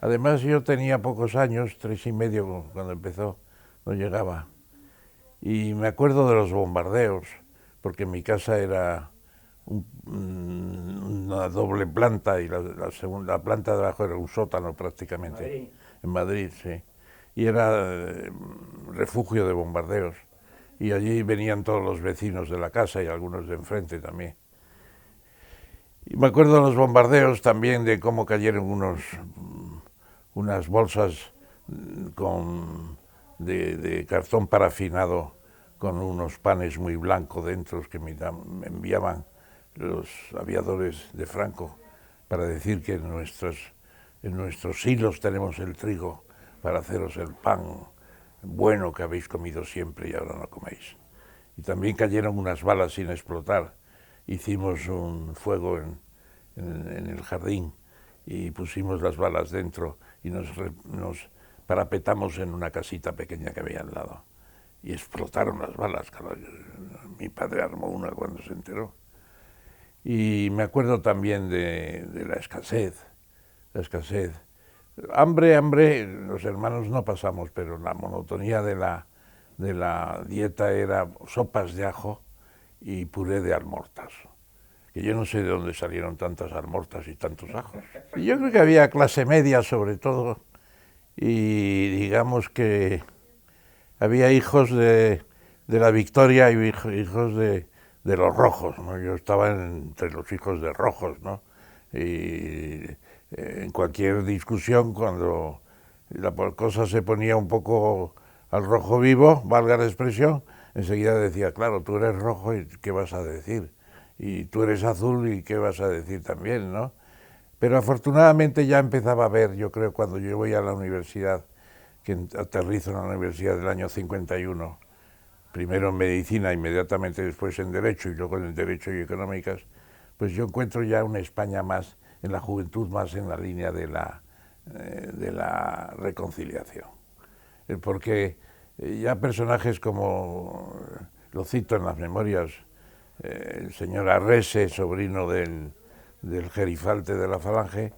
Además yo tenía pocos años, 3 y medio cuando empezó, no llegaba. Y me acuerdo de los bombardeos, porque mi casa era una doble planta y la segunda planta de abajo era un sótano prácticamente. Madrid. En Madrid, sí. Y era refugio de bombardeos. Y allí venían todos los vecinos de la casa y algunos de enfrente también. Y me acuerdo de los bombardeos también, de cómo cayeron unas bolsas de cartón parafinado con unos panes muy blancos dentro que me enviaban los aviadores de Franco para decir que en nuestros hilos tenemos el trigo para haceros el pan bueno que habéis comido siempre y ahora no coméis. Y también cayeron unas balas sin explotar. Hicimos un fuego en el jardín y pusimos las balas dentro y nos parapetamos en una casita pequeña que había al lado. Y explotaron las balas. Claro, mi padre armó una cuando se enteró. Y me acuerdo también de la escasez. La escasez. Hambre, los hermanos no pasamos, pero la monotonía de la dieta era sopas de ajo y puré de almortas. Que yo no sé de dónde salieron tantas almortas y tantos ajos. Y yo creo que había clase media sobre todo, y digamos que había hijos de la Victoria y hijos de los rojos, ¿no? Yo estaba entre los hijos de rojos, ¿no? Y en cualquier discusión, cuando la cosa se ponía un poco al rojo vivo, valga la expresión, enseguida decía, claro, tú eres rojo y ¿qué vas a decir? Y tú eres azul y ¿qué vas a decir también, no? Pero afortunadamente ya empezaba a ver, yo creo, cuando yo voy a la universidad, que aterrizo en la universidad del año 51, primero en medicina, inmediatamente después en derecho y luego en derecho y económicas, pues yo encuentro ya una España más, en la juventud más en la línea de la reconciliación. Porque ya personajes como, lo cito en las memorias, el señor Arrese, sobrino del gerifalte de la Falange,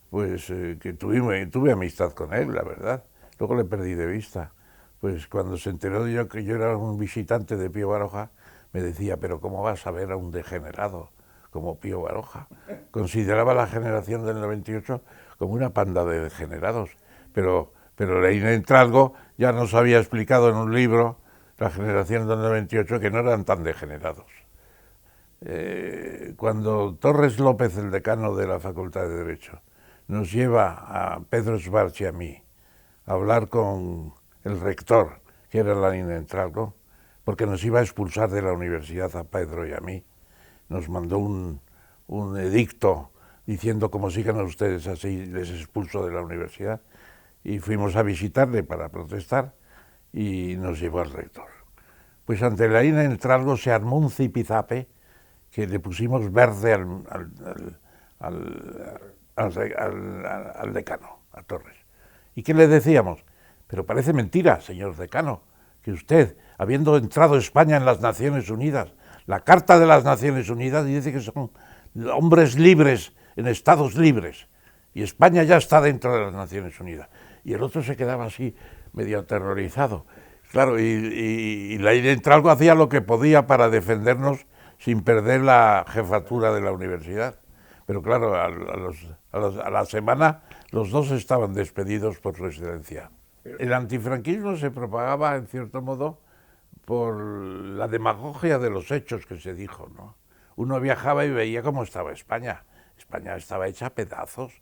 pues que tuve amistad con él, la verdad. Luego le perdí de vista. Pues cuando se enteró de yo que yo era un visitante de Pío Baroja, me decía, pero ¿cómo vas a ver a un degenerado como Pío Baroja? Consideraba la generación del 98 como una panda de degenerados, pero Leín Entralgo ya nos había explicado en un libro, la generación del 98, que no eran tan degenerados. Cuando Torres López, el decano de la Facultad de Derecho, nos lleva a Pedro Schwartz y a mí a hablar con el rector, que era Leín Entralgo, porque nos iba a expulsar de la universidad a Pedro y a mí, nos mandó un edicto diciendo, como sigan ustedes así, les expulso de la universidad, y fuimos a visitarle para protestar y nos llevó al rector. Pues ante Leín Entralgo se armó un zipizape que le pusimos verde al decano, a Torres. ¿Y qué le decíamos? Pero parece mentira, señor decano, que usted, habiendo entrado España en las Naciones Unidas, la Carta de las Naciones Unidas dice que son hombres libres en estados libres, y España ya está dentro de las Naciones Unidas. Y el otro se quedaba así, medio aterrorizado. Claro, y Leín Entralgo hacía lo que podía para defendernos sin perder la jefatura de la universidad. Pero claro, a la semana los dos estaban despedidos por su excelencia. El antifranquismo se propagaba, en cierto modo, por la demagogia de los hechos que se dijo, ¿no? Uno viajaba y veía cómo estaba España. España estaba hecha a pedazos.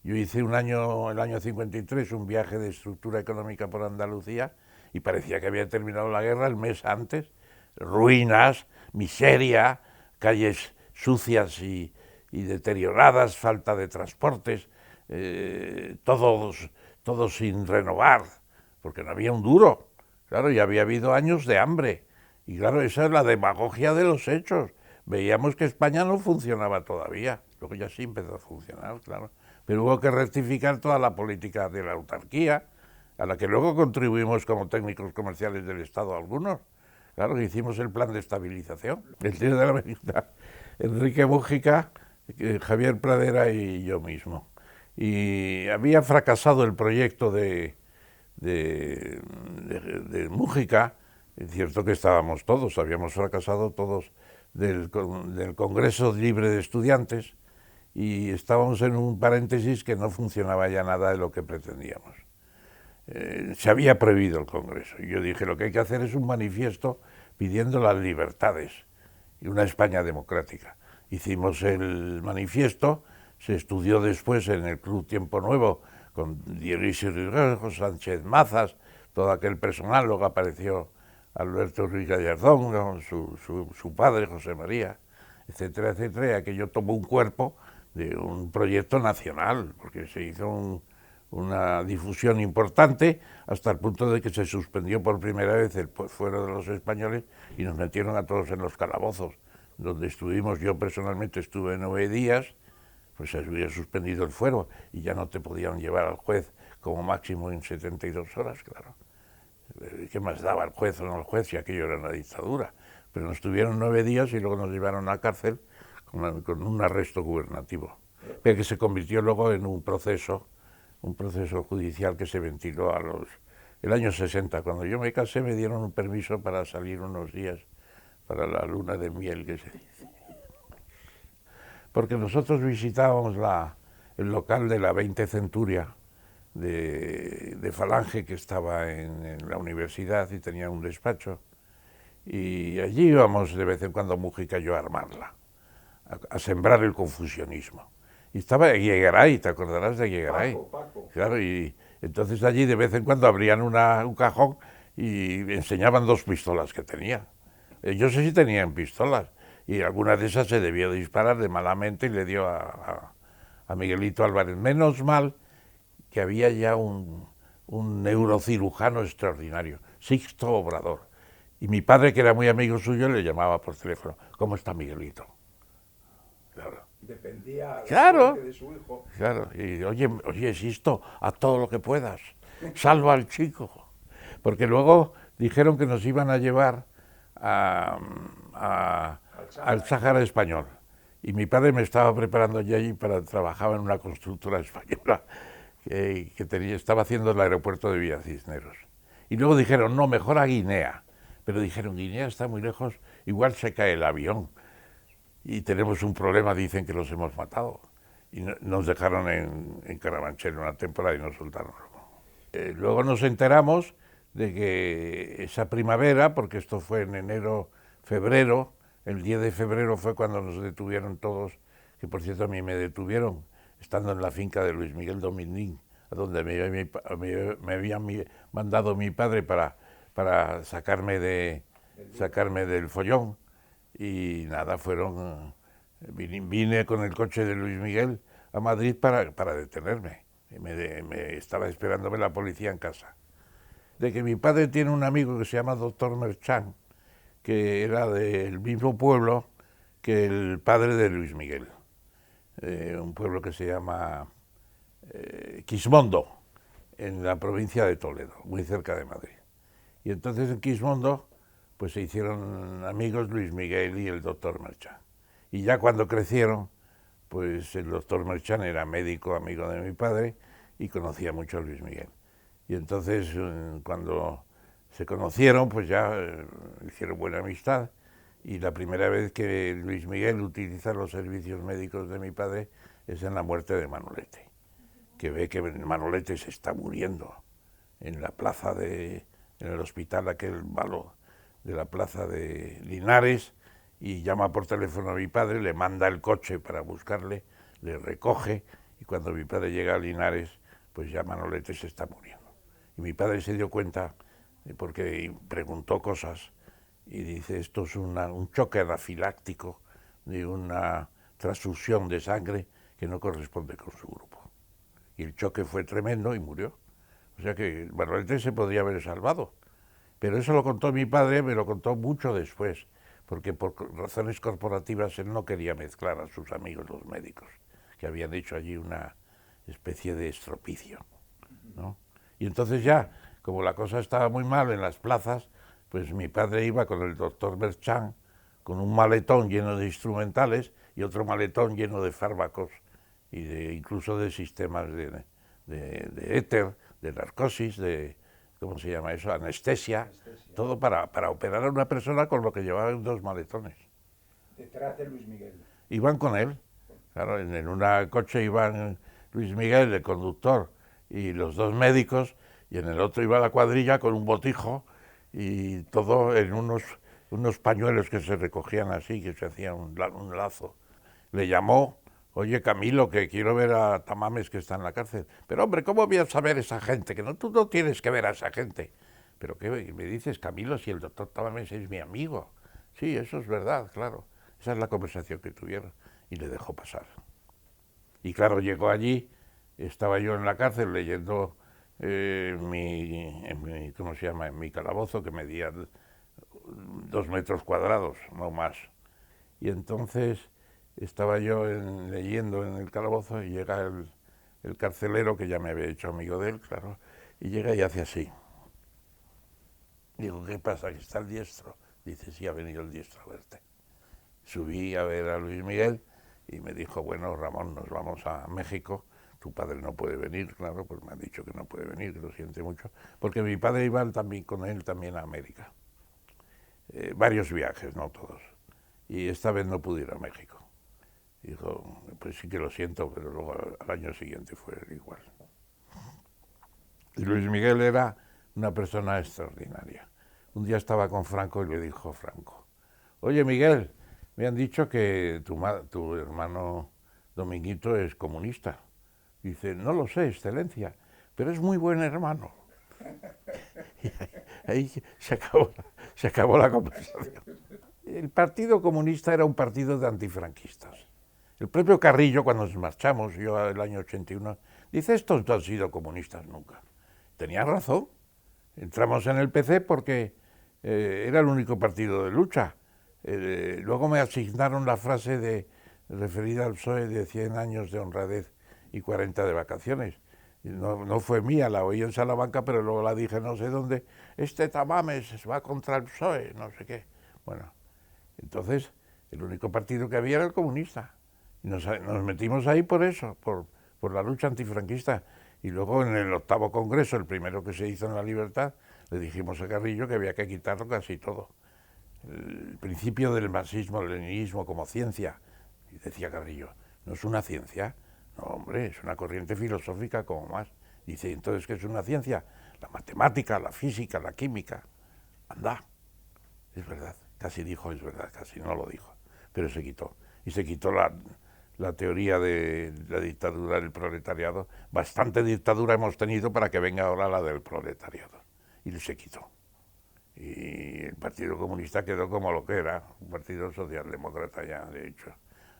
Yo hice el año 53, un viaje de estructura económica por Andalucía y parecía que había terminado la guerra el mes antes. Ruinas, miseria, calles sucias y deterioradas, falta de transportes, todos sin renovar, porque no había un duro. Claro, y había habido años de hambre. Y claro, esa es la demagogia de los hechos. Veíamos que España no funcionaba todavía. Luego ya sí empezó a funcionar, claro. Pero hubo que rectificar toda la política de la autarquía, a la que luego contribuimos como técnicos comerciales del Estado algunos. Claro que hicimos el plan de estabilización. El tío de la América, Enrique Mújica, Javier Pradera y yo mismo. y había fracasado el proyecto de Mújica. Es cierto que estábamos todos, habíamos fracasado todos del Congreso Libre de Estudiantes y estábamos en un paréntesis que no funcionaba ya nada de lo que pretendíamos. Se había prohibido el Congreso y yo dije, lo que hay que hacer es un manifiesto pidiendo las libertades y una España democrática. Hicimos el manifiesto, se estudió después en el Club Tiempo Nuevo con Dionisio Rigojo, Sánchez Mazas, todo aquel personal. Luego apareció Alberto Ruiz Gallardón, su padre, José María, etcétera, etcétera, y aquello tomó un cuerpo de un proyecto nacional, porque se hizo una difusión importante hasta el punto de que se suspendió por primera vez el fuero de los españoles y nos metieron a todos en los calabozos, donde estuvimos. Yo personalmente estuve 9 días, pues se había suspendido el fuero y ya no te podían llevar al juez como máximo en 72 horas, claro. ¿Qué más daba el juez o no el juez si aquello era una dictadura? Pero nos tuvieron 9 días y luego nos llevaron a la cárcel con un arresto gubernativo, pero que se convirtió luego en un proceso judicial que se ventiló el año 60. Cuando yo me casé me dieron un permiso para salir unos días para la luna de miel, que se dice. Porque nosotros visitábamos el local de la 20 Centuria de Falange, que estaba en la universidad y tenía un despacho, y allí íbamos de vez en cuando Mújica y yo a armarla, a sembrar el confusionismo. Y estaba Yegaray, ¿te acordarás de Yegaray? Paco. Claro, y entonces allí de vez en cuando abrían un cajón y enseñaban 2 pistolas que tenía. Yo sé si tenían pistolas, y alguna de esas se debió disparar de malamente y le dio a Miguelito Álvarez. Menos mal que había ya un neurocirujano extraordinario, Sixto Obrador. Y mi padre, que era muy amigo suyo, le llamaba por teléfono, ¿cómo está Miguelito? Claro. Dependía Claro, de su hijo. claro. Y oye, Sixto, a todo lo que puedas, salva al chico. Porque luego dijeron que nos iban a llevar al Sáhara español. Y mi padre me estaba preparando allí para trabajaba en una constructora española que estaba haciendo el aeropuerto de Villacisneros. Y luego dijeron, no, mejor a Guinea. Pero dijeron, Guinea está muy lejos, igual se cae el avión. Y tenemos un problema, dicen que los hemos matado. Y nos dejaron en Carabanchel una temporada y nos soltaron. Luego nos enteramos de que esa primavera, porque esto fue en enero, febrero, el 10 de febrero fue cuando nos detuvieron todos, que por cierto a mí me detuvieron estando en la finca de Luis Miguel Domindín, a donde me había mandado mi padre para sacarme del follón. Y nada, vine con el coche de Luis Miguel a Madrid para detenerme. Me estaba esperándome la policía en casa. De que mi padre tiene un amigo que se llama Doctor Merchán, que era del mismo pueblo que el padre de Luis Miguel, un pueblo que se llama Quismondo, en la provincia de Toledo, muy cerca de Madrid. Y entonces en Quismondo pues se hicieron amigos Luis Miguel y el doctor Merchán. Y ya cuando crecieron, pues el doctor Merchán era médico amigo de mi padre y conocía mucho a Luis Miguel. Y entonces cuando se conocieron, pues ya hicieron buena amistad. Y la primera vez que Luis Miguel utiliza los servicios médicos de mi padre es en la muerte de Manolete, que ve que Manolete se está muriendo en la plaza en el hospital aquel malo de la plaza de Linares, y llama por teléfono a mi padre, le manda el coche para buscarle, le recoge, y cuando mi padre llega a Linares, pues ya Manolete se está muriendo. Y mi padre se dio cuenta, porque preguntó cosas, y dice, esto es un choque anafiláctico de una transfusión de sangre que no corresponde con su grupo. Y el choque fue tremendo y murió. O sea que Manolete se podría haber salvado. Pero eso lo contó mi padre, me lo contó mucho después, porque por razones corporativas él no quería mezclar a sus amigos los médicos, que habían hecho allí una especie de estropicio, ¿no? Y entonces ya, como la cosa estaba muy mal en las plazas, pues mi padre iba con el doctor Merchán, con un maletón lleno de instrumentales y otro maletón lleno de fármacos incluso de sistemas de éter, de narcosis, de, ¿cómo se llama eso?, anestesia, todo para operar a una persona con lo que llevaba en 2 maletones. Detrás de Luis Miguel. Iban con él, claro, en un coche iban Luis Miguel, el conductor, y los 2 médicos, y en el otro iba la cuadrilla con un botijo y todo en unos pañuelos que se recogían así, que se hacía un lazo. Le llamó: oye, Camilo, que quiero ver a Tamames, que está en la cárcel. Pero hombre, ¿cómo voy a saber esa gente? Que no, tú no tienes que ver a esa gente. ¿Pero qué me dices, Camilo, si el doctor Tamames es mi amigo? Sí, eso es verdad, claro. Esa es la conversación que tuvieron. Y le dejó pasar. Y claro, llegó allí, estaba yo en la cárcel leyendo ¿cómo se llama?, en mi calabozo, que medía 2 metros cuadrados, no más. Y entonces estaba yo leyendo en el calabozo y llega el carcelero, que ya me había hecho amigo de él, claro, y llega y hace así. Digo, ¿qué pasa? ¿Que está el diestro? Dice, sí, ha venido el diestro a verte. Subí a ver a Luis Miguel y me dijo, bueno, Ramón, nos vamos a México. Tu padre no puede venir, claro, pues me han dicho que no puede venir, que lo siente mucho, porque mi padre iba también con él también a América. Varios viajes, no todos. Y esta vez no pude ir a México. Dijo, pues sí que lo siento, pero luego al año siguiente fue igual. Y Luis Miguel era una persona extraordinaria. Un día estaba con Franco y le dijo Franco, oye, Miguel, me han dicho que tu hermano Dominguito es comunista. Dice, no lo sé, excelencia, pero es muy buen hermano. Y ahí se acabó la conversación. El Partido Comunista era un partido de antifranquistas. El propio Carrillo, cuando nos marchamos, yo el año 81, dice, estos no han sido comunistas nunca. Tenía razón. Entramos en el PC porque era el único partido de lucha. Luego me asignaron la frase referida al PSOE de 100 años de honradez y 40 de vacaciones. No fue mía, la oí en Salamanca, pero luego la dije no sé dónde. Tamames va contra el PSOE, no sé qué. Bueno, entonces el único partido que había era el comunista. Y nos metimos ahí por eso, por la lucha antifranquista. Y luego en el 8º Congreso, el primero que se hizo en La Libertad, le dijimos a Carrillo que había que quitarlo casi todo. El principio del marxismo-leninismo como ciencia. Y decía Carrillo, ¿no es una ciencia? No, hombre, es una corriente filosófica como más. Dice, ¿entonces qué es una ciencia? La matemática, la física, la química. Anda. Es verdad, casi dijo, es verdad, casi no lo dijo. Pero se quitó. Y se quitó la teoría de la dictadura del proletariado. Bastante dictadura hemos tenido para que venga ahora la del proletariado. Y se quitó. Y el Partido Comunista quedó como lo que era, un partido socialdemócrata ya, de hecho.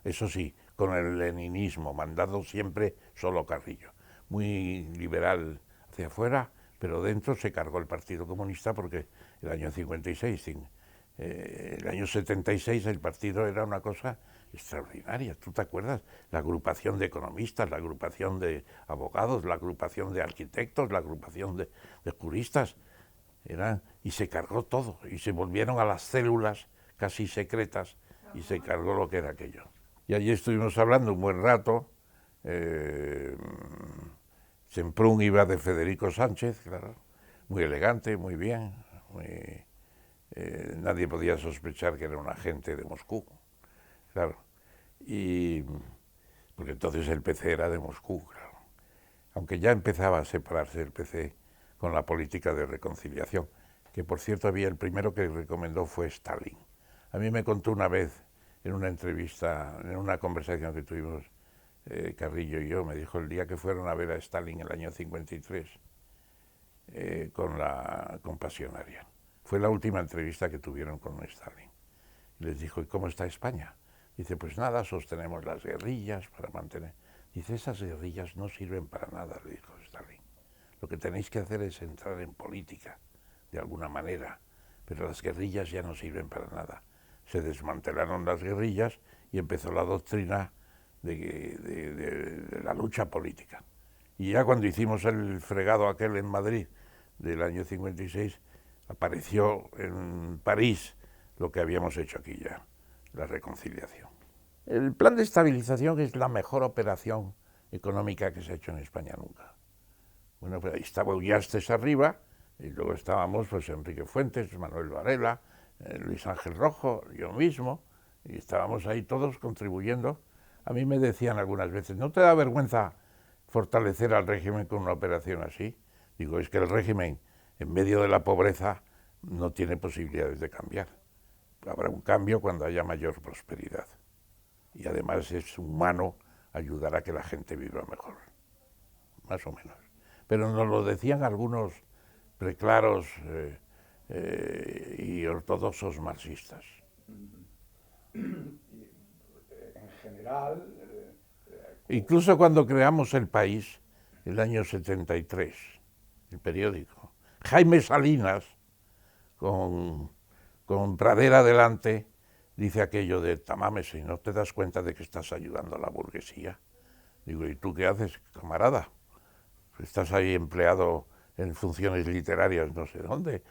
Eso sí, con el leninismo, mandado siempre solo Carrillo. Muy liberal hacia afuera, pero dentro se cargó el Partido Comunista porque el año 56, el año 76 el partido era una cosa extraordinaria. ¿Tú te acuerdas? La agrupación de economistas, la agrupación de abogados, la agrupación de arquitectos, la agrupación de juristas. Y se cargó todo, y se volvieron a las células casi secretas, y se cargó lo que era aquello. Y allí estuvimos hablando un buen rato. Semprún iba de Federico Sánchez, claro, muy elegante, muy bien. Nadie podía sospechar que era un agente de Moscú, claro. Porque entonces el PC era de Moscú, claro. Aunque ya empezaba a separarse el PC con la política de reconciliación, que por cierto el primero que recomendó fue Stalin. A mí me contó una vez en una entrevista, en una conversación que tuvimos Carrillo y yo, me dijo el día que fueron a ver a Stalin el año 53 con Pasionaria. Fue la última entrevista que tuvieron con Stalin. Y les dijo, ¿y cómo está España? Dice, pues nada, sostenemos las guerrillas para mantener... Dice, esas guerrillas no sirven para nada, le dijo Stalin. Lo que tenéis que hacer es entrar en política, de alguna manera, pero las guerrillas ya no sirven para nada. Se desmantelaron las guerrillas y empezó la doctrina de la lucha política. Y ya cuando hicimos el fregado aquel en Madrid del año 56, apareció en París lo que habíamos hecho aquí ya, la reconciliación. El plan de estabilización es la mejor operación económica que se ha hecho en España nunca. Bueno, pues ahí estaba Ullastes arriba, y luego estábamos pues Enrique Fuentes, Manuel Varela, Luis Ángel Rojo, yo mismo, y estábamos ahí todos contribuyendo. A mí me decían algunas veces, ¿no te da vergüenza fortalecer al régimen con una operación así? Digo, es que el régimen, en medio de la pobreza, no tiene posibilidades de cambiar. Habrá un cambio cuando haya mayor prosperidad. Y además es humano ayudar a que la gente viva mejor, más o menos. Pero nos lo decían algunos preclaros y ortodoxos marxistas. En general... Incluso cuando creamos El País, el año 73, el periódico, Jaime Salinas, con Pradera delante, dice aquello de tamames, y no te das cuenta de que estás ayudando a la burguesía. Digo, ¿y tú qué haces, camarada? Estás ahí empleado en funciones literarias no sé dónde.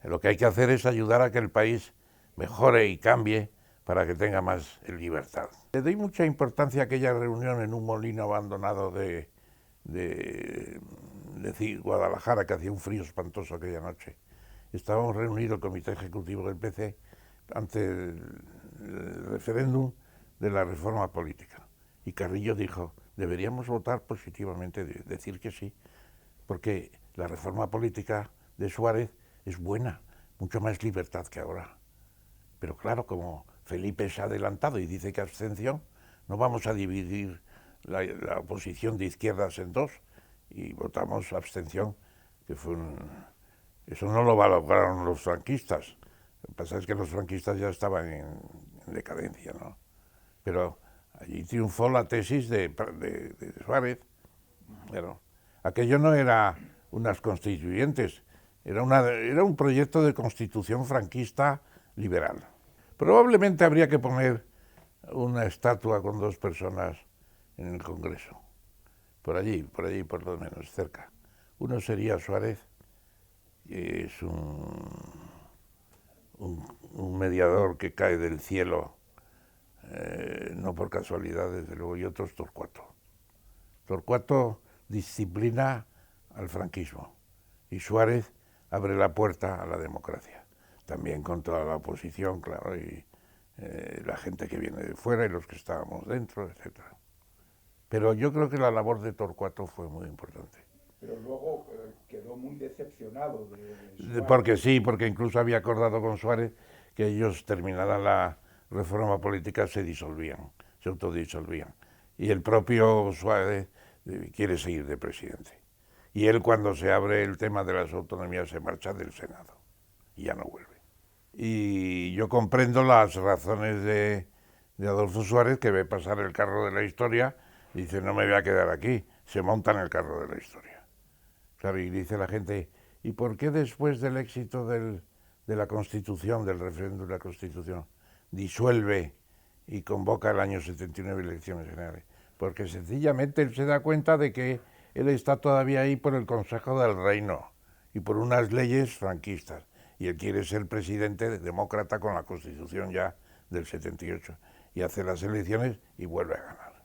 Lo que hay que hacer es ayudar a que el país mejore y cambie para que tenga más libertad. Le doy mucha importancia a aquella reunión en un molino abandonado de Guadalajara, que hacía un frío espantoso aquella noche. Estábamos reunidos el comité ejecutivo del PC ante el referéndum de la reforma política. Y Carrillo dijo, deberíamos votar positivamente, decir que sí, porque la reforma política de Suárez es buena, mucho más libertad que ahora. Pero claro, como Felipe se ha adelantado y dice que abstención, no vamos a dividir la oposición de izquierdas en dos, y votamos abstención, que fue eso no lo valoraron los franquistas. Lo que pasa es que los franquistas ya estaban en decadencia, ¿no? Pero allí triunfó la tesis de Suárez. Bueno, aquello no era unas constituyentes, era un proyecto de constitución franquista liberal. Probablemente habría que poner una estatua con dos personas en el Congreso, por allí por lo menos, cerca. Uno sería Suárez, que es un mediador que cae del cielo, no por casualidad, desde luego, y otro es Torcuato. Torcuato disciplina al franquismo y Suárez abre la puerta a la democracia, también con toda la oposición, claro, y la gente que viene de fuera y los que estábamos dentro, etc. Pero yo creo que la labor de Torcuato fue muy importante. Pero luego quedó muy decepcionado de Suárez. Porque incluso había acordado con Suárez que ellos, terminada la reforma política, se autodisolvían. Y el propio Suárez quiere seguir de presidente. Y él, cuando se abre el tema de las autonomías, se marcha del Senado y ya no vuelve. Y yo comprendo las razones de Adolfo Suárez, que ve pasar el carro de la historia y dice, no me voy a quedar aquí, se monta en el carro de la historia. Claro, y dice la gente, ¿y por qué después del éxito de la Constitución, del referéndum de la Constitución, disuelve y convoca el año 79 elecciones generales? Porque sencillamente él se da cuenta de que él está todavía ahí por el Consejo del Reino y por unas leyes franquistas, y él quiere ser presidente demócrata con la Constitución ya del 78, y hace las elecciones y vuelve a ganar.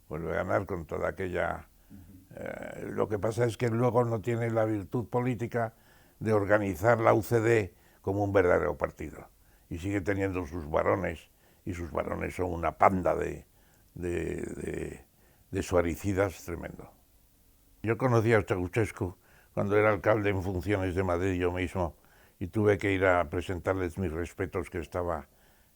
Vuelve a ganar con toda aquella... lo que pasa es que luego no tiene la virtud política de organizar la UCD como un verdadero partido, y sigue teniendo sus varones, y sus varones son una panda de suaricidas tremendo. Yo conocí a Ceausescu cuando era alcalde en funciones de Madrid yo mismo, y tuve que ir a presentarles mis respetos, que estaba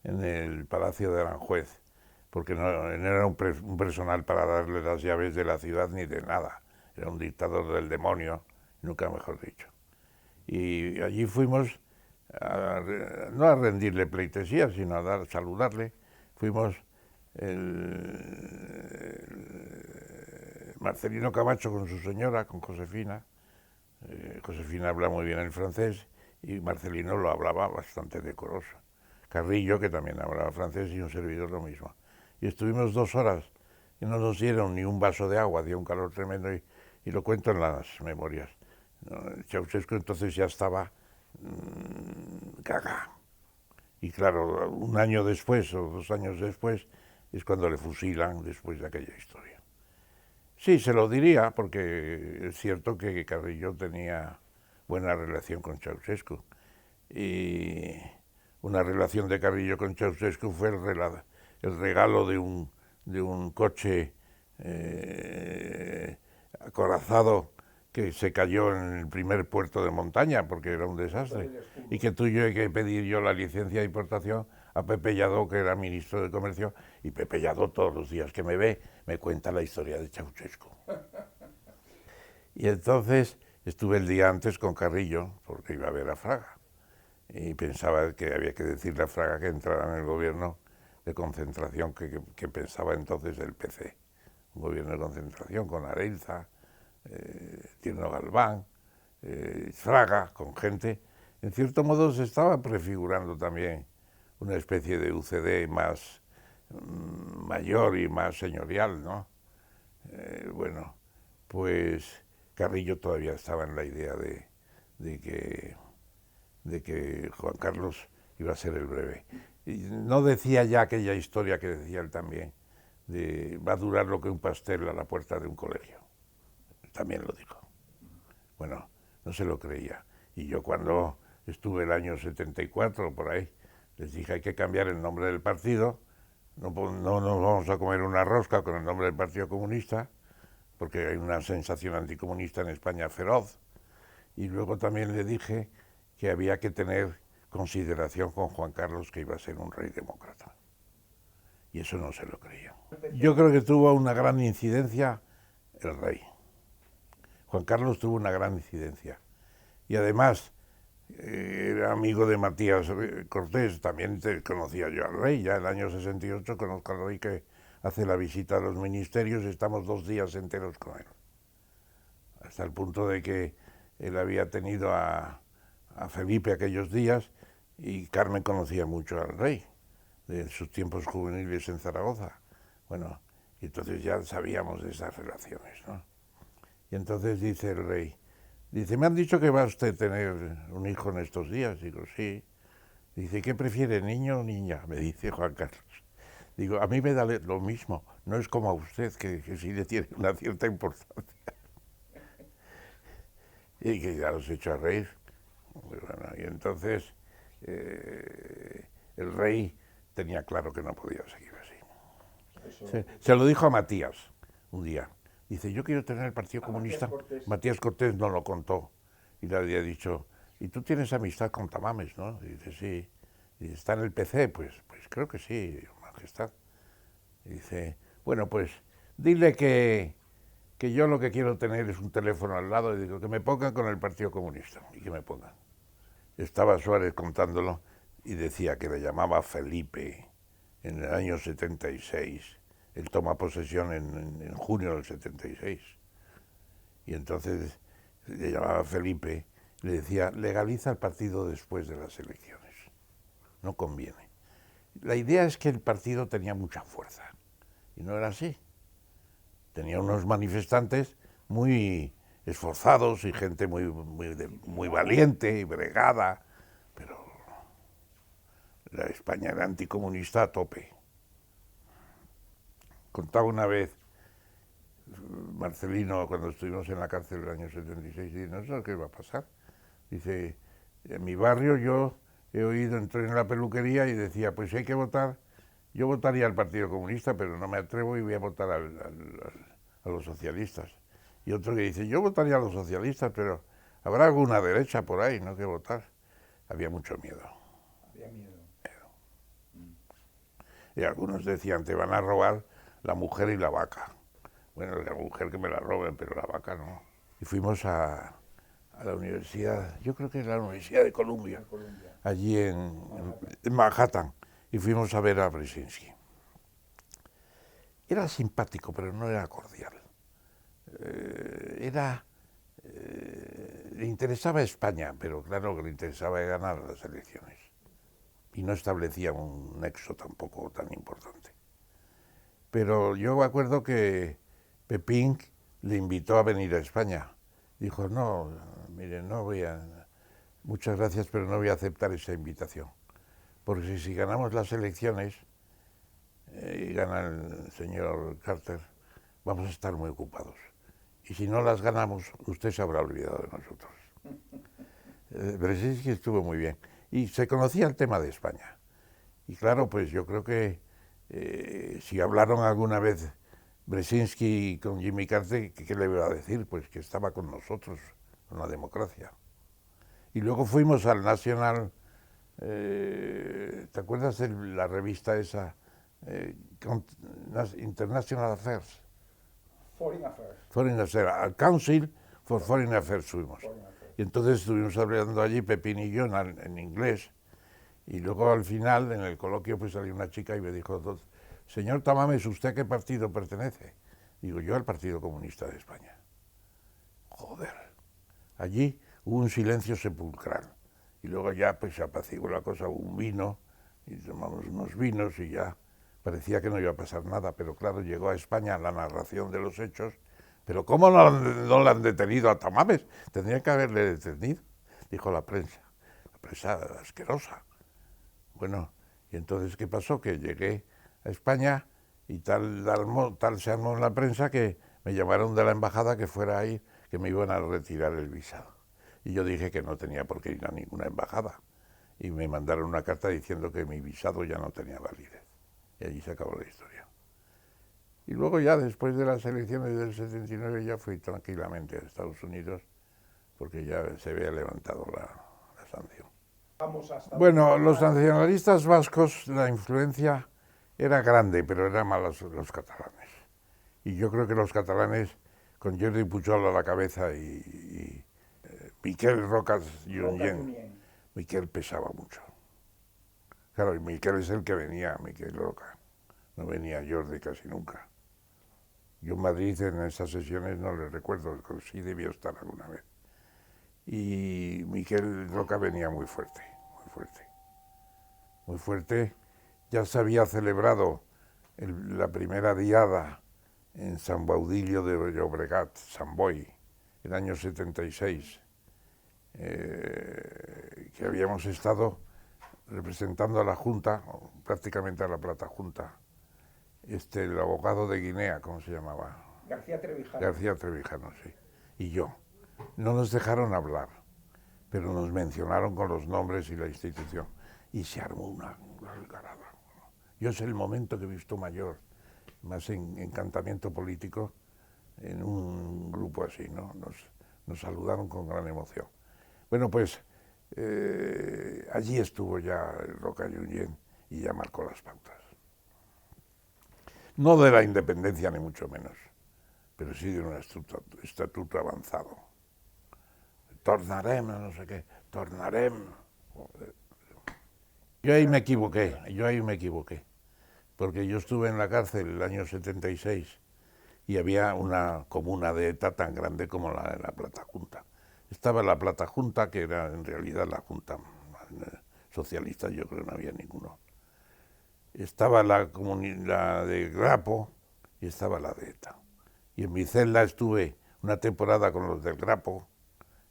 en el Palacio de Aranjuez, porque no era un personal para darle las llaves de la ciudad ni de nada, era un dictador del demonio, nunca mejor dicho. Y allí fuimos, no a rendirle pleitesía, sino a saludarle. Fuimos Marcelino Camacho con su señora, con Josefina. Josefina habla muy bien el francés y Marcelino lo hablaba bastante decoroso. Carrillo, que también hablaba francés, y un servidor lo mismo. Y estuvimos 2 horas y no nos dieron ni un vaso de agua, hacía un calor tremendo, y lo cuento en las memorias. Ceausescu entonces ya estaba gaga. Y claro, 1 año después o 2 años después es cuando le fusilan, después de aquella historia. Sí, se lo diría, porque es cierto que Carrillo tenía buena relación con Ceausescu. Y una relación de Carrillo con Ceausescu fue el regalo de un coche acorazado que se cayó en el primer puerto de montaña porque era un desastre, y que tuve que pedir yo la licencia de importación a Pepe Lladó, que era ministro de Comercio, y Pepe Lladó todos los días que me ve me cuenta la historia de Ceausescu. Y entonces estuve el día antes con Carrillo porque iba a ver a Fraga y pensaba que había que decirle a Fraga que entrara en el gobierno de concentración que pensaba entonces el PC, un gobierno de concentración con Areilza, Tierno Galván, Fraga, con gente. En cierto modo se estaba prefigurando también una especie de UCD más mayor y más señorial, ¿no? Bueno, pues Carrillo todavía estaba en la idea de que Juan Carlos iba a ser el breve. Y no decía ya aquella historia que decía él también, de va a durar lo que un pastel a la puerta de un colegio. También lo dijo. Bueno, no se lo creía. Y yo cuando estuve el año 74, por ahí, les dije hay que cambiar el nombre del partido, no nos vamos a comer una rosca con el nombre del Partido Comunista, porque hay una sensación anticomunista en España feroz. Y luego también le dije que había que tener consideración con Juan Carlos, que iba a ser un rey demócrata. Y eso no se lo creía. Yo creo que tuvo una gran incidencia el rey. Juan Carlos tuvo una gran incidencia. Y además era amigo de Matías Cortés, también conocía yo al rey. Ya en el año 68 conozco al rey, que hace la visita a los ministerios, estamos 2 días enteros con él. Hasta el punto de que él había tenido a Felipe aquellos días, y Carmen conocía mucho al rey de sus tiempos juveniles en Zaragoza. Bueno, y entonces ya sabíamos de esas relaciones, ¿no? Y entonces dice el rey, dice, me han dicho que va usted a tener un hijo en estos días. Digo, sí. Dice, ¿qué prefiere, niño o niña? Me dice Juan Carlos. Digo, a mí me da lo mismo, no es como a usted, que sí le tiene una cierta importancia. Y que ya los he hecho a reír. Bueno, y entonces el rey tenía claro que no podía seguir así. Se lo dijo a Matías un día. Dice, yo quiero tener el Partido Comunista. Matías Cortés no lo contó y le había dicho, ¿y tú tienes amistad con Tamames, no? Y dice, sí. Y dice, ¿está en el PC? Pues creo que sí, Majestad. Y dice, bueno, pues dile que yo lo que quiero tener es un teléfono al lado, y digo, que me pongan con el Partido Comunista, y que me pongan. Estaba Suárez contándolo y decía que le llamaba Felipe en el año 76. Él toma posesión en junio del 76. Y entonces le llamaba Felipe, le decía, legaliza el partido después de las elecciones. No conviene. La idea es que el partido tenía mucha fuerza. Y no era así. Tenía unos manifestantes muy esforzados y gente muy valiente y bregada, pero la España era anticomunista a tope. Contaba una vez Marcelino, cuando estuvimos en la cárcel el año 76, dice, no sé qué va a pasar. Dice, en mi barrio yo he oído, entré en la peluquería y decía, pues si hay que votar, yo votaría al Partido Comunista, pero no me atrevo y voy a votar a los socialistas. Y otro que dice, yo votaría a los socialistas, pero habrá alguna derecha por ahí, ¿no?, que votar. Había mucho miedo. Había miedo. Y algunos decían, te van a robar la mujer y la vaca. Bueno, la mujer que me la roben, pero la vaca no. Y fuimos a la universidad, yo creo que era la Universidad de Columbia, allí en Manhattan, y fuimos a ver a Brzezinski. Era simpático, pero no era cordial. Le interesaba España, pero claro que le interesaba ganar las elecciones. Y no establecía un nexo tampoco tan importante. Pero yo me acuerdo que Pepín le invitó a venir a España. Dijo, no, mire, no voy a... Muchas gracias, pero no voy a aceptar esa invitación. Porque si ganamos las elecciones y gana el señor Carter, vamos a estar muy ocupados. Y si no las ganamos, usted se habrá olvidado de nosotros. Brzezinski estuvo muy bien. Y se conocía el tema de España. Y claro, pues yo creo que si hablaron alguna vez Brzezinski con Jimmy Carter, ¿qué le iba a decir? Pues que estaba con nosotros, con la democracia. Y luego fuimos al National, ¿te acuerdas de la revista esa? International Affairs. Foreign Affairs. Foreign Affairs, al Council for Foreign Affairs fuimos. Y entonces estuvimos hablando allí, Pepín y yo, en inglés. Y luego al final, en el coloquio, pues salió una chica y me dijo, señor Tamames, ¿usted a qué partido pertenece? Digo, yo al Partido Comunista de España. Joder. Allí hubo un silencio sepulcral. Y luego ya pues se apaciguó la cosa, hubo un vino, y tomamos unos vinos y ya parecía que no iba a pasar nada. Pero claro, llegó a España la narración de los hechos. Pero ¿cómo no le han detenido a Tamames? Tendría que haberle detenido, dijo la prensa asquerosa. Bueno, y entonces, ¿qué pasó? Que llegué a España y tal se armó en la prensa que me llamaron de la embajada que fuera ahí, que me iban a retirar el visado. Y yo dije que no tenía por qué ir a ninguna embajada. Y me mandaron una carta diciendo que mi visado ya no tenía validez. Y allí se acabó la historia. Y luego ya después de las elecciones del 79 ya fui tranquilamente a Estados Unidos porque ya se había levantado la sanción. Bueno, los nacionalistas vascos, la influencia era grande, pero eran malos los catalanes. Y yo creo que los catalanes, con Jordi Pujol a la cabeza y Miquel Rocas Junyent, Miquel pesaba mucho. Claro, y Miquel es el que venía, Miquel Roca. No venía Jordi casi nunca. Yo en Madrid en esas sesiones no le recuerdo, pero sí debió estar alguna vez. Y Miquel Roca venía muy fuerte, muy fuerte. Muy fuerte. Ya se había celebrado la primera diada en San Baudilio de Llobregat, San Boi, el año 76, que habíamos estado representando a la Junta, prácticamente a la Plata Junta, el abogado de Guinea, ¿cómo se llamaba? García Trevijano. García Trevijano, sí. Y yo. No nos dejaron hablar, pero nos mencionaron con los nombres y la institución. Y se armó una algarada. Yo es el momento que he visto mayor, más encantamiento político en un grupo así, ¿no? Nos saludaron con gran emoción. Bueno, pues allí estuvo ya Roca Junyent y ya marcó las pautas. No de la independencia ni mucho menos, pero sí de un estatuto avanzado. Tornarem, no sé qué, tornarem. Yo ahí me equivoqué, porque yo estuve en la cárcel el año 76 y había una comuna de ETA tan grande como la de la Plata Junta. Estaba la Plata Junta, que era en realidad la Junta socialista, yo creo que no había ninguno. Estaba la de Grapo y estaba la de ETA. Y en mi celda estuve una temporada con los del Grapo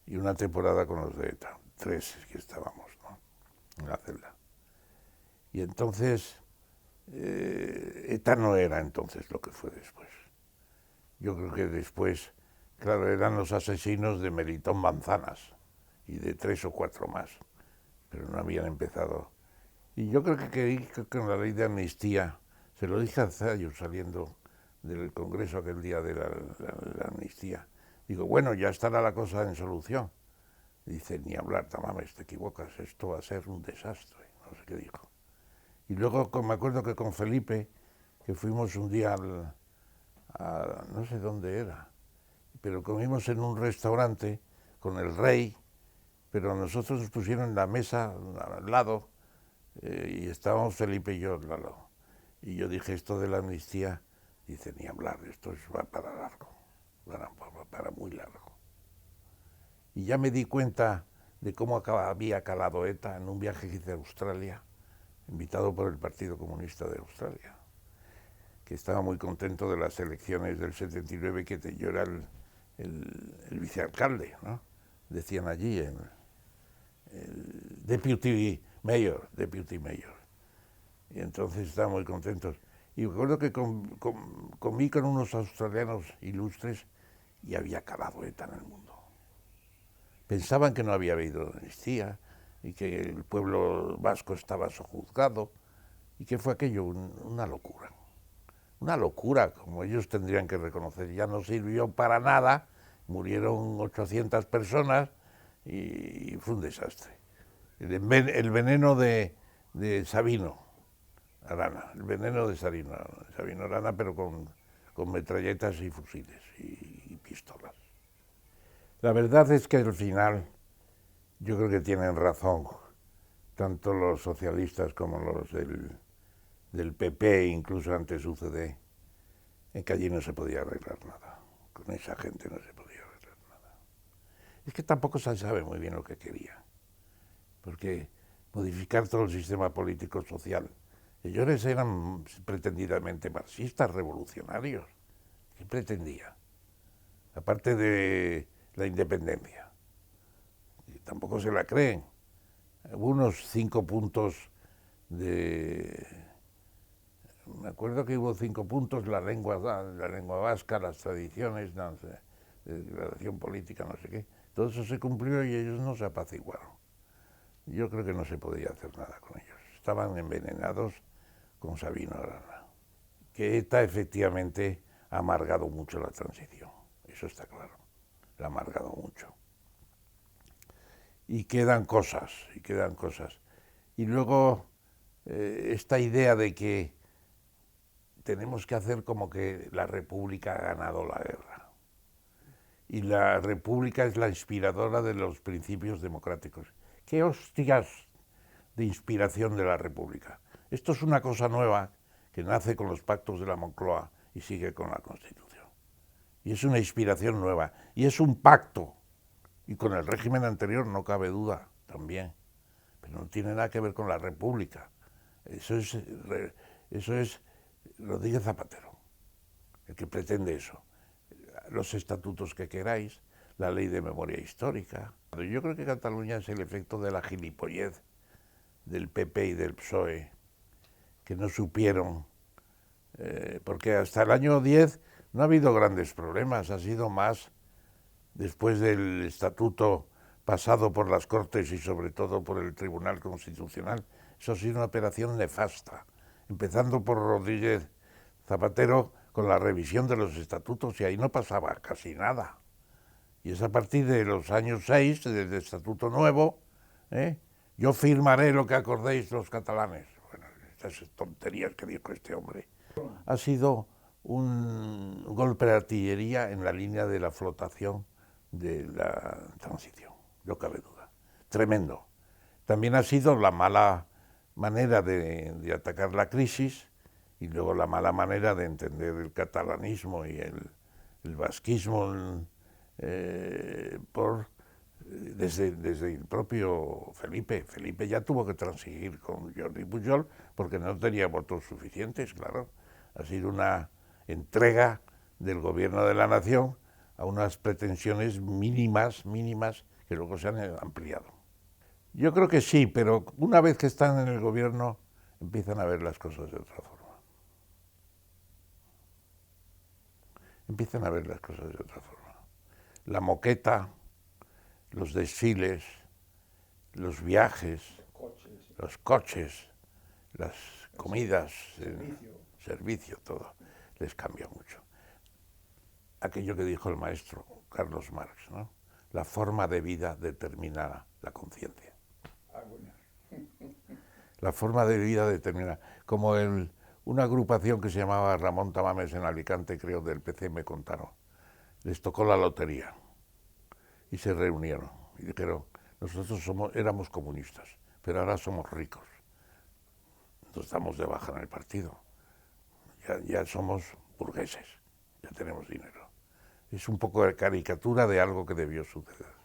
y una temporada con los de ETA. 3 que estábamos, ¿no?, en la celda. Y entonces, ETA no era entonces lo que fue después. Yo creo que después, claro, eran los asesinos de Melitón Manzanas y de 3 o 4 más, pero no habían empezado. Y yo creo que con la ley de amnistía, se lo dije a Zayus saliendo del Congreso aquel día de la amnistía, digo, bueno, ya estará la cosa en solución. Y dice, ni hablar, Tamames, te equivocas, esto va a ser un desastre, no sé qué dijo. Y luego me acuerdo que con Felipe, que fuimos un día no sé dónde era, pero comimos en un restaurante con el rey, pero nosotros nos pusieron en la mesa al lado, y estábamos Felipe y yo al lado. Y yo dije, esto de la amnistía, dice, ni hablar, esto va para largo, para muy largo. Y ya me di cuenta de cómo había calado ETA en un viaje que hice a Australia, invitado por el Partido Comunista de Australia, que estaba muy contento de las elecciones del 79, que yo era el vicealcalde, ¿no? Decían allí, el deputy mayor. Y entonces estaban muy contentos. Y recuerdo que comí con unos australianos ilustres y había calado ETA en el mundo. Pensaban que no había habido amnistía y que el pueblo vasco estaba sojuzgado y que fue aquello una locura. Una locura, como ellos tendrían que reconocer. Ya no sirvió para nada, murieron 800 personas y fue un desastre. El veneno de Sabino Arana, el veneno de Sabino Arana, pero con metralletas y fusiles y pistolas. La verdad es que al final yo creo que tienen razón tanto los socialistas como los del PP, incluso antes UCD, en que allí no se podía arreglar nada. Con esa gente no se podía arreglar nada. Es que tampoco se sabe muy bien lo que quería, porque modificar todo el sistema político-social. Ellos eran pretendidamente marxistas, revolucionarios. ¿Qué pretendía? Aparte de la independencia. Y tampoco se la creen. Hubo unos 5 puntos de... Me acuerdo que hubo 5 puntos, la lengua vasca, las tradiciones, no sé, declaración política, no sé qué. Todo eso se cumplió y ellos no se apaciguaron. Yo creo que no se podía hacer nada con ellos. Estaban envenenados con Sabino Arana. Que ETA efectivamente ha amargado mucho la transición, eso está claro, la ha amargado mucho. Y quedan cosas, Y luego esta idea de que tenemos que hacer como que la República ha ganado la guerra. Y la República es la inspiradora de los principios democráticos. ¿Qué hostias de inspiración de la República? Esto es una cosa nueva que nace con los pactos de la Moncloa y sigue con la Constitución. Y es una inspiración nueva. Y es un pacto. Y con el régimen anterior no cabe duda también. Pero no tiene nada que ver con la República. Eso es Rodríguez Zapatero, el que pretende eso. Los estatutos que queráis, la ley de memoria histórica. Yo creo que Cataluña es el efecto de la gilipollez del PP y del PSOE, que no supieron, porque hasta el año 10 no ha habido grandes problemas, ha sido más después del estatuto pasado por las Cortes y sobre todo por el Tribunal Constitucional. Eso ha sido una operación nefasta, empezando por Rodríguez Zapatero con la revisión de los estatutos, y ahí no pasaba casi nada. Y es a partir de los años 6, del estatuto nuevo, yo firmaré lo que acordéis los catalanes. Bueno, estas tonterías que dijo este hombre. Ha sido un golpe de artillería en la línea de la flotación de la transición, no cabe duda. Tremendo. También ha sido la mala manera de atacar la crisis y luego la mala manera de entender el catalanismo y el vasquismo desde el propio Felipe. Felipe ya tuvo que transigir con Jordi Pujol porque no tenía votos suficientes, claro. Ha sido una entrega del gobierno de la nación a unas pretensiones mínimas, que luego se han ampliado. Yo creo que sí, pero una vez que están en el gobierno empiezan a ver las cosas de otra forma. Empiezan a ver las cosas de otra forma. La moqueta, los desfiles, los viajes, los coches, las comidas, servicio, todo, les cambia mucho. Aquello que dijo el maestro Carlos Marx, ¿no? La forma de vida determina la conciencia. La forma de vida determina, como una agrupación que se llamaba Ramón Tamames en Alicante, creo, del PC, me contaron. Les tocó la lotería y se reunieron y dijeron, nosotros éramos comunistas, pero ahora somos ricos. Nos damos de baja en el partido. Ya somos burgueses, ya tenemos dinero. Es un poco de caricatura de algo que debió suceder.